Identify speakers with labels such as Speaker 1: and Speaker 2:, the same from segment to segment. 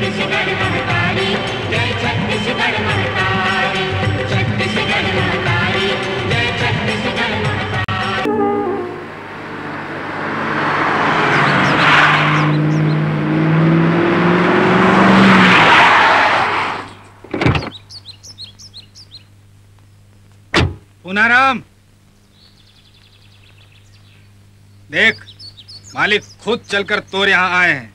Speaker 1: छत्तीसगढ़ महतारी, जय छत्तीसगढ़ महतारी, छत्तीसगढ़ महतारी, जय छत्तीसगढ़ महतारी।
Speaker 2: पूनाराम, देख मालिक खुद चलकर तोर यहाँ आए हैं।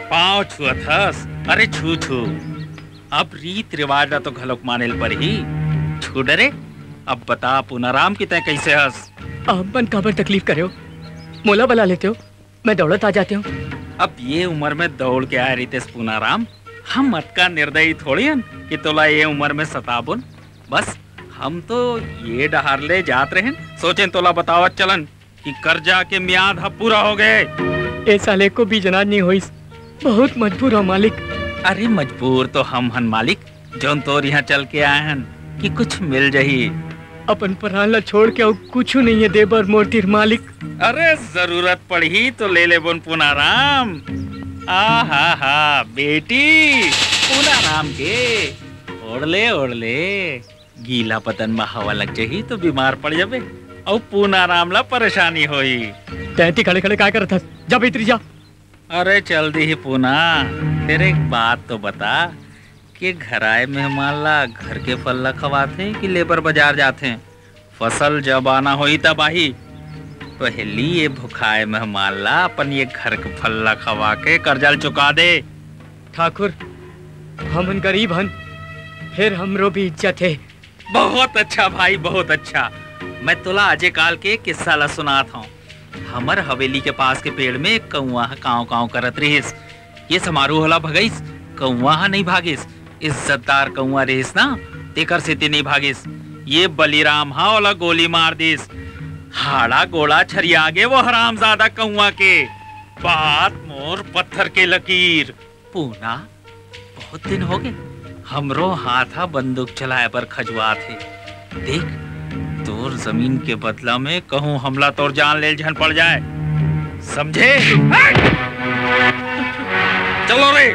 Speaker 3: पाँव छुअत हस? अरे छू छू। अब रीत रिवाज तो घलोक मानेल पर ही छू डरे। अब बता पूनाराम की तय कैसे हस?
Speaker 4: आप मन काबर तकलीफ करे हो? मोला बुला लेते हो, मैं दौड़त आ जाती हूँ।
Speaker 3: अब ये उम्र में दौड़ के आए रीतेश पूनाराम, हम मत का निर्दयी थोड़ी हन कि तोला ये उम्र में सताबुन। बस हम तो ये डहार ले जात रहे, सोचें तोला बतावत चलन कि कर्जा के म्याद अब पूरा हो गए।
Speaker 4: ए साले को भी जनाज नहीं होइस, बहुत मजबूर हो मालिक।
Speaker 3: अरे मजबूर तो हम हन मालिक, जोन तोर यहाँ चल के आए हन कि कुछ मिल जाही।
Speaker 4: अपन प्राण ला छोड़ के कुछ नहीं है देबर मोतीर मालिक।
Speaker 3: अरे जरूरत पड़ी तो ले ले बोन पूनाराम। हा बेटी पूनाराम के ओढ़ ले गीला पतन में हवा लग जाही तो बीमार पड़ जाबे और पूनाराम ला परेशानी होई।
Speaker 4: तैती खड़े खड़े क्या करत हस? जा भीतरी जा।
Speaker 3: अरे चल दी ही पूना, तेरे एक बात तो बता कि घर आए मेहमान ला घर के फल ला खवाते कि लेबर बाजार जाते? फसल जब आना होई तब आही। पहली ये भुखाए मेहमान ला अपन ये घर के फल ला खवा के कर्जा चुका दे।
Speaker 4: ठाकुर हमन गरीब हन, फिर हमरो भी इज्जत है।
Speaker 3: बहुत अच्छा भाई, बहुत अच्छा। मैं तुला अजय काल के किस्सा ला सुनात हूँ। हमर हवेली के पास के पेड़ में कौआ काव काव करत रहिस। ये समारोह होला भगईस, कौआ नहीं भागिस। इज्जतदार कौआ रहिस ना, तेकर से नहीं भागिस। ये बलिराम हा ओला गोली मार दिस। हाड़ा गोड़ा छरियागे वो हरामजादा कौआ के। बात मोर पत्थर के लकीर। पूना बहुत दिन हो गए हमरो हाथा बंदूक चलाए पर खजुआ थे। देख तोर जमीन के बदला में कहूँ हमला तोर जान ले झन पड़ जाए, समझे? चलो रे।